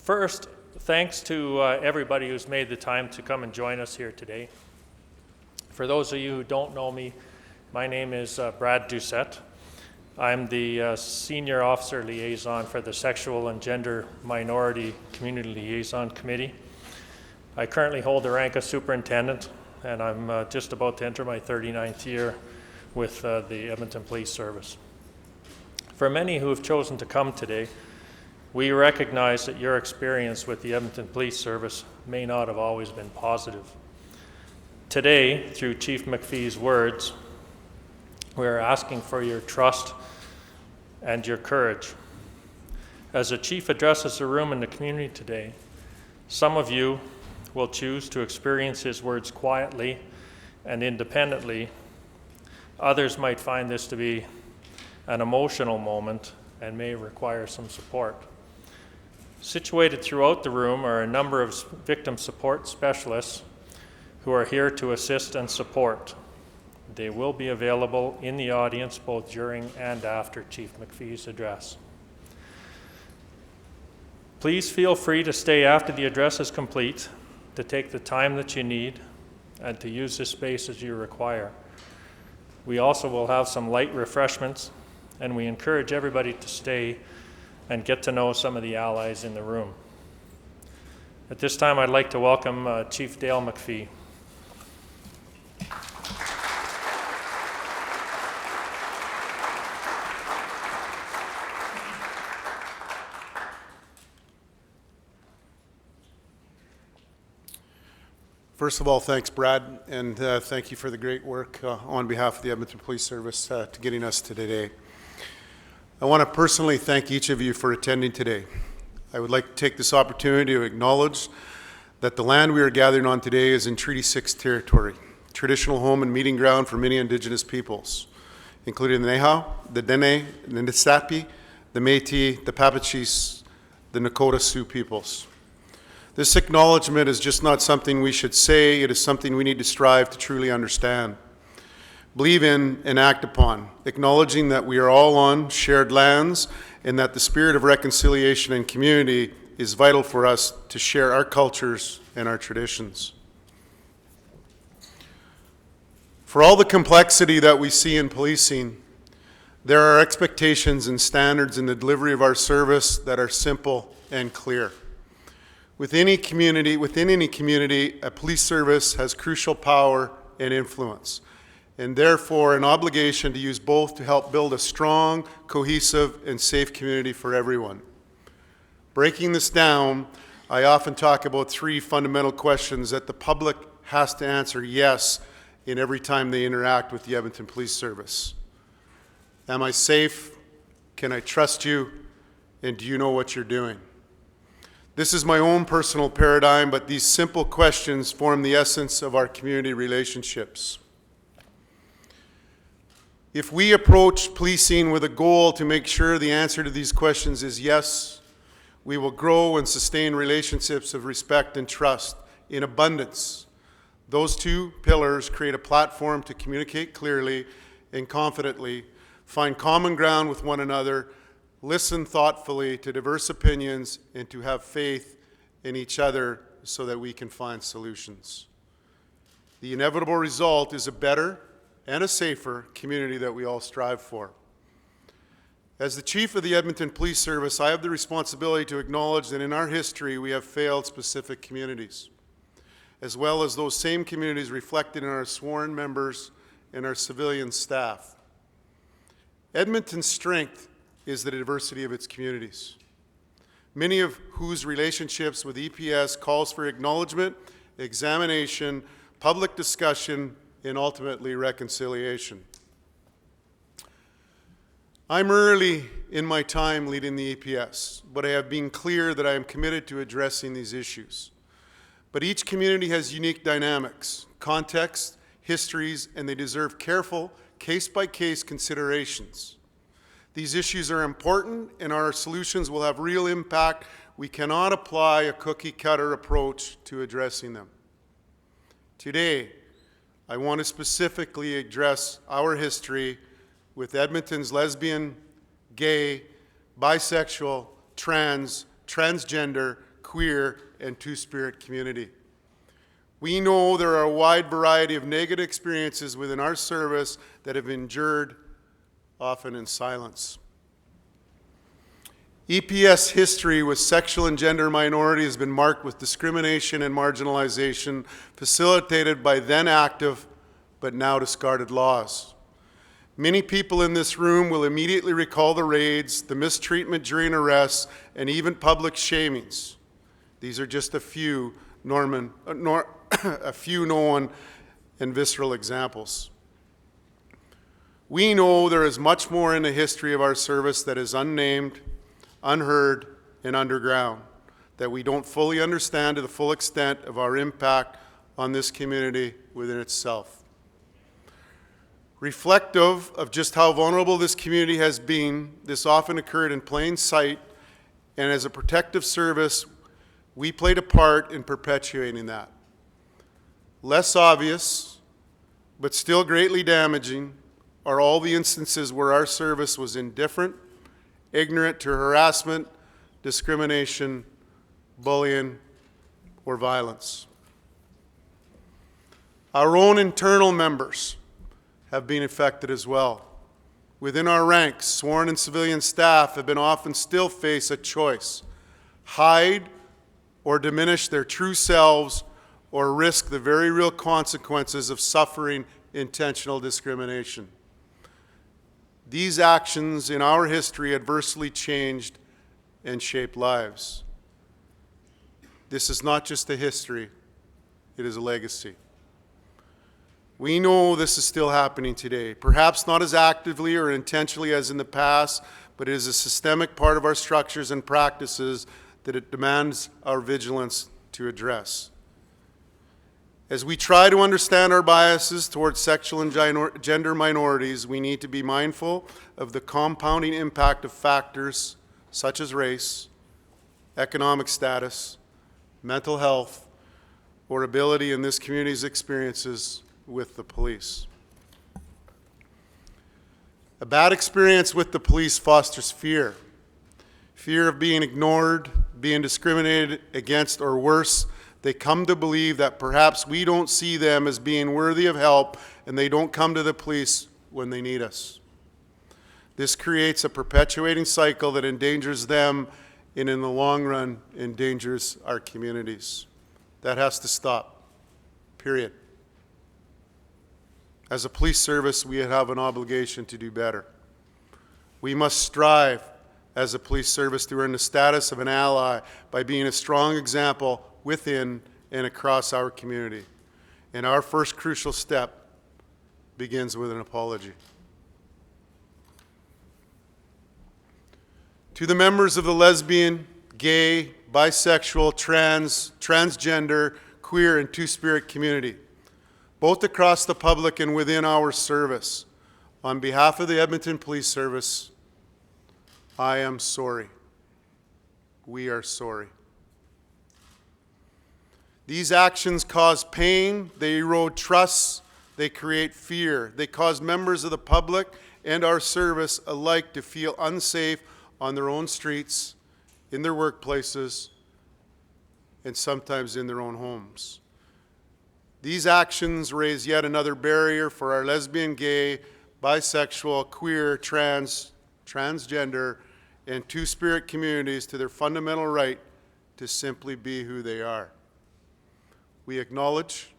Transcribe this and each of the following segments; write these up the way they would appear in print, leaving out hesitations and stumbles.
First, thanks to everybody who's made the time to come and join us here today. For those of you who don't know me, my name is Brad Doucette. I'm the Senior Officer Liaison for the Sexual and Gender Minority Community Liaison Committee. I currently hold the rank of Superintendent, and I'm just about to enter my 39th year with the Edmonton Police Service. For many who have chosen to come today, we recognize that your experience with the Edmonton Police Service may not have always been positive. Today, through Chief McFee's words, we are asking for your trust and your courage. As the Chief addresses the room in the community today, some of you will choose to experience his words quietly and independently. Others might find this to be an emotional moment and may require some support. Situated throughout the room are a number of victim support specialists who are here to assist and support. They will be available in the audience both during and after Chief McFee's address. Please feel free to stay after the address is complete, to take the time that you need, and to use this space as you require. We also will have some light refreshments, and we encourage everybody to stay and get to know some of the allies in the room. At this time, I'd like to welcome Chief Dale McFee. First of all, thanks, Brad, and thank you for the great work on behalf of the Edmonton Police Service to getting us to today. I want to personally thank each of you for attending today. I would like to take this opportunity to acknowledge that the land we are gathering on today is in Treaty 6 territory, traditional home and meeting ground for many Indigenous peoples, including the Neha, the Dene, the Nistapi, the Métis, the Papachis, the Nakota Sioux peoples. This acknowledgement is just not something we should say, it is something we need to strive to truly understand, believe in, and act upon, acknowledging that we are all on shared lands and that the spirit of reconciliation and community is vital for us to share our cultures and our traditions. For all the complexity that we see in policing, there are expectations and standards in the delivery of our service that are simple and clear. Within any community, a police service has crucial power and influence, and therefore an obligation to use both to help build a strong, cohesive, and safe community for everyone. Breaking this down, I often talk about three fundamental questions that the public has to answer yes in every time they interact with the Edmonton Police Service. Am I safe? Can I trust you? And do you know what you're doing? This is my own personal paradigm, but these simple questions form the essence of our community relationships. If we approach policing with a goal to make sure the answer to these questions is yes, we will grow and sustain relationships of respect and trust in abundance. Those two pillars create a platform to communicate clearly and confidently, find common ground with one another, listen thoughtfully to diverse opinions, and to have faith in each other so that we can find solutions. The inevitable result is a better and a safer community that we all strive for. As the Chief of the Edmonton Police Service, I have the responsibility to acknowledge that in our history we have failed specific communities, as well as those same communities reflected in our sworn members and our civilian staff. Edmonton's strength is the diversity of its communities, many of whose relationships with EPS calls for acknowledgement, examination, public discussion, and ultimately reconciliation. I'm early in my time leading the EPS, but I have been clear that I am committed to addressing these issues. But each community has unique dynamics, context, histories, and they deserve careful, case-by-case considerations. These issues are important, and our solutions will have real impact. We cannot apply a cookie-cutter approach to addressing them. Today, I want to specifically address our history with Edmonton's lesbian, gay, bisexual, trans, transgender, queer, and two-spirit community. We know there are a wide variety of negative experiences within our service that have endured, often in silence. EPS history with sexual and gender minority has been marked with discrimination and marginalization facilitated by then active but now discarded laws. Many people in this room will immediately recall the raids, the mistreatment during arrests, and even public shamings. These are just a few known and visceral examples. We know there is much more in the history of our service that is unnamed, unheard, and underground, that we don't fully understand to the full extent of our impact on this community within itself. Reflective of just how vulnerable this community has been, this often occurred in plain sight, and as a protective service, we played a part in perpetuating that. Less obvious, but still greatly damaging, are all the instances where our service was indifferent, ignorant to harassment, discrimination, bullying, or violence. Our own internal members have been affected as well. Within our ranks, sworn and civilian staff have been often still face a choice: hide or diminish their true selves, or risk the very real consequences of suffering intentional discrimination. These actions in our history adversely changed and shaped lives. This is not just a history, it is a legacy. We know this is still happening today, perhaps not as actively or intentionally as in the past, but it is a systemic part of our structures and practices that it demands our vigilance to address. As we try to understand our biases towards sexual and gender minorities, we need to be mindful of the compounding impact of factors such as race, economic status, mental health, or ability in this community's experiences with the police. A bad experience with the police fosters fear. Fear of being ignored, being discriminated against, or worse, they come to believe that perhaps we don't see them as being worthy of help and they don't come to the police when they need us. This creates a perpetuating cycle that endangers them and in the long run endangers our communities. That has to stop, period. As a police service, we have an obligation to do better. We must strive as a police service to earn the status of an ally by being a strong example within and across our community. And our first crucial step begins with an apology. To the members of the lesbian, gay, bisexual, transgender, queer, and two-spirit community, both across the public and within our service, on behalf of the Edmonton Police Service, I am sorry. We are sorry. These actions cause pain, they erode trust, they create fear. They cause members of the public and our service alike to feel unsafe on their own streets, in their workplaces, and sometimes in their own homes. These actions raise yet another barrier for our lesbian, gay, bisexual, queer, transgender, and two-spirit communities to their fundamental right to simply be who they are. We acknowledge,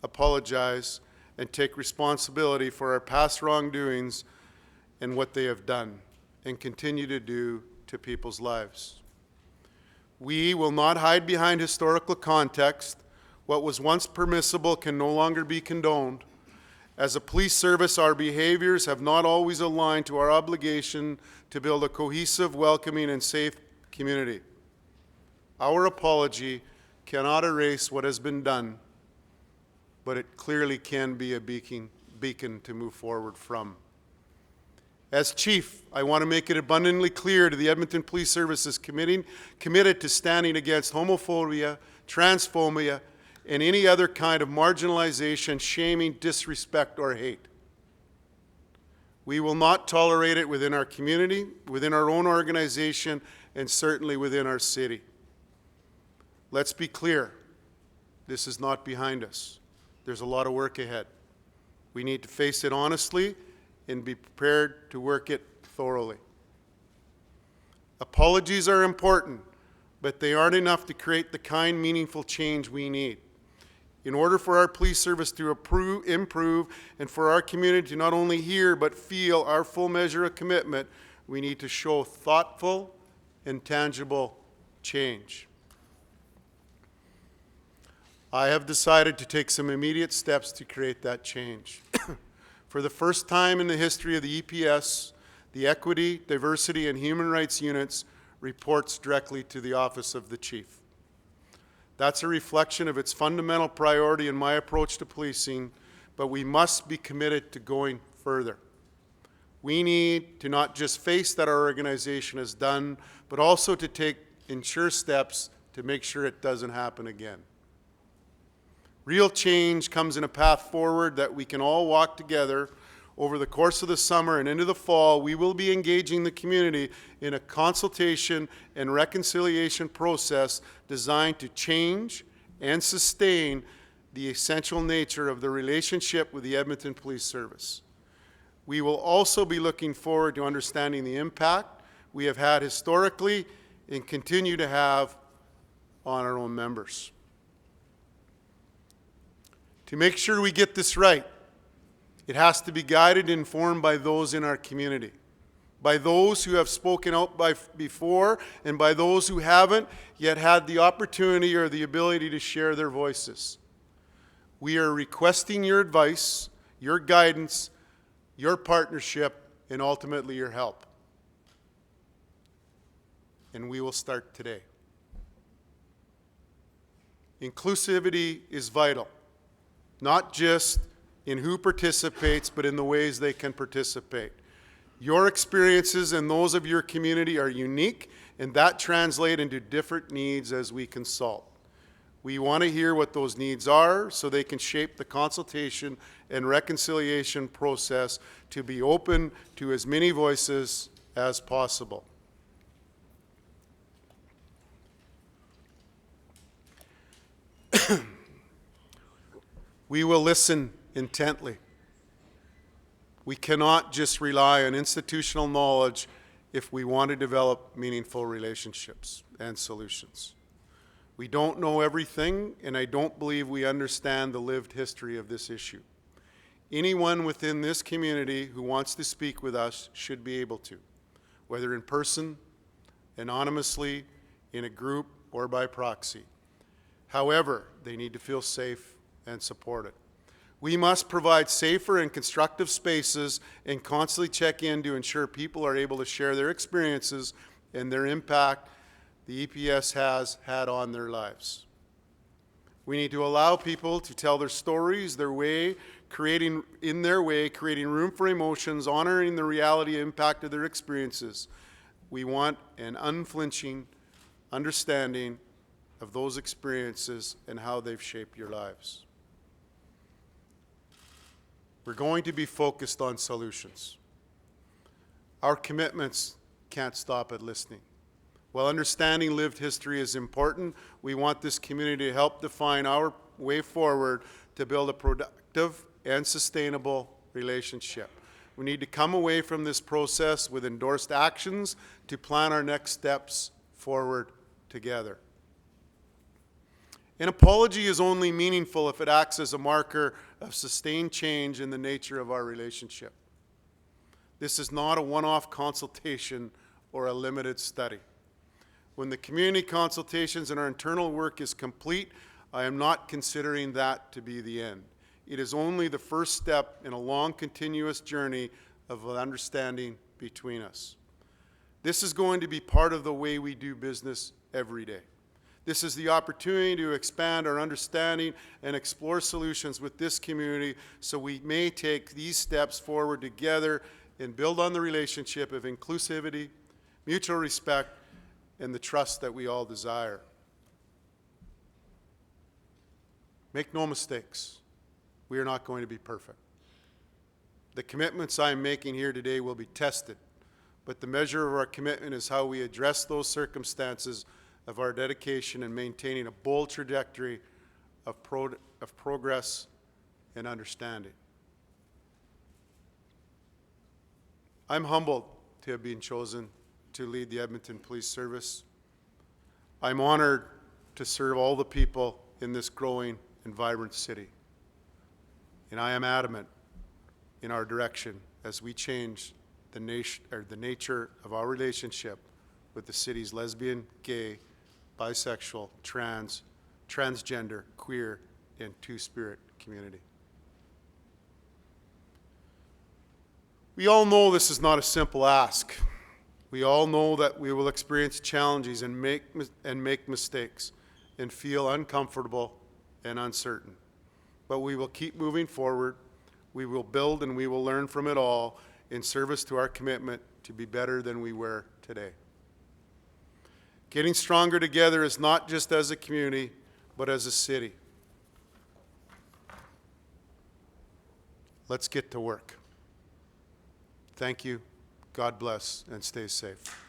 apologize, and take responsibility for our past wrongdoings and what they have done and continue to do to people's lives. We will not hide behind historical context. What was once permissible can no longer be condoned. As a police service, our behaviors have not always aligned to our obligation to build a cohesive, welcoming, and safe community. Our apology cannot erase what has been done, but it clearly can be a beacon to move forward from. As Chief, I want to make it abundantly clear to the Edmonton Police Services committed to standing against homophobia, transphobia, and any other kind of marginalization, shaming, disrespect, or hate. We will not tolerate it within our community, within our own organization, and certainly within our city. let's be clear. This is not behind us. There's a lot of work ahead. We need to face it honestly and be prepared to work it thoroughly. Apologies are important, but they aren't enough to create the kind, meaningful change we need. In order for our police service to improve and for our community to not only hear but feel our full measure of commitment, we need to show thoughtful and tangible change. I have decided to take some immediate steps to create that change. For the first time in the history of the EPS, the Equity, Diversity, and Human Rights Units reports directly to the Office of the Chief. That's a reflection of its fundamental priority in my approach to policing, but we must be committed to going further. We need to not just face that our organization has done, but also to take ensure steps to make sure it doesn't happen again. Real change comes in a path forward that we can all walk together. Over the course of the summer and into the fall, we will be engaging the community in a consultation and reconciliation process designed to change and sustain the essential nature of the relationship with the Edmonton Police Service. We will also be looking forward to understanding the impact we have had historically and continue to have on our own members. To make sure we get this right, it has to be guided and informed by those in our community, by those who have spoken out before, and by those who haven't yet had the opportunity or the ability to share their voices. We are requesting your advice, your guidance, your partnership, and ultimately your help. And we will start today. Inclusivity is vital, not just in who participates, but in the ways they can participate. Your experiences and those of your community are unique, and that translates into different needs as we consult. We want to hear what those needs are so they can shape the consultation and reconciliation process to be open to as many voices as possible. We will listen intently. We cannot just rely on institutional knowledge if we want to develop meaningful relationships and solutions. We don't know everything, and I don't believe we understand the lived history of this issue. Anyone within this community who wants to speak with us should be able to, whether in person, anonymously, in a group, or by proxy. However, they need to feel safe and supported. We must provide safer and constructive spaces and constantly check in to ensure people are able to share their experiences and their impact the EPS has had on their lives. We need to allow people to tell their stories, their way, creating room for emotions, honoring the reality and impact of their experiences. We want an unflinching understanding of those experiences and how they've shaped your lives. We're going to be focused on solutions. Our commitments can't stop at listening. While understanding lived history is important, we want this community to help define our way forward to build a productive and sustainable relationship. We need to come away from this process with endorsed actions to plan our next steps forward together. An apology is only meaningful if it acts as a marker of sustained change in the nature of our relationship. This is not a one-off consultation or a limited study. When the community consultations and our internal work is complete, I am not considering that to be the end. It is only the first step in a long, continuous journey of understanding between us. This is going to be part of the way we do business every day. This is the opportunity to expand our understanding and explore solutions with this community so we may take these steps forward together and build on the relationship of inclusivity, mutual respect, and the trust that we all desire. Make no mistakes, we are not going to be perfect. The commitments I am making here today will be tested, but the measure of our commitment is how we address those circumstances of our dedication in maintaining a bold trajectory of progress and understanding. I'm humbled to have been chosen to lead the Edmonton Police Service. I'm honored to serve all the people in this growing and vibrant city. And I am adamant in our direction as we change the nature of our relationship with the city's lesbian, gay, bisexual, transgender, queer, and two-spirit community. We all know this is not a simple ask. We all know that we will experience challenges and make mistakes and feel uncomfortable and uncertain. But we will keep moving forward. We will build and we will learn from it all in service to our commitment to be better than we were today. Getting stronger together is not just as a community, but as a city. Let's get to work. Thank you. God bless and stay safe.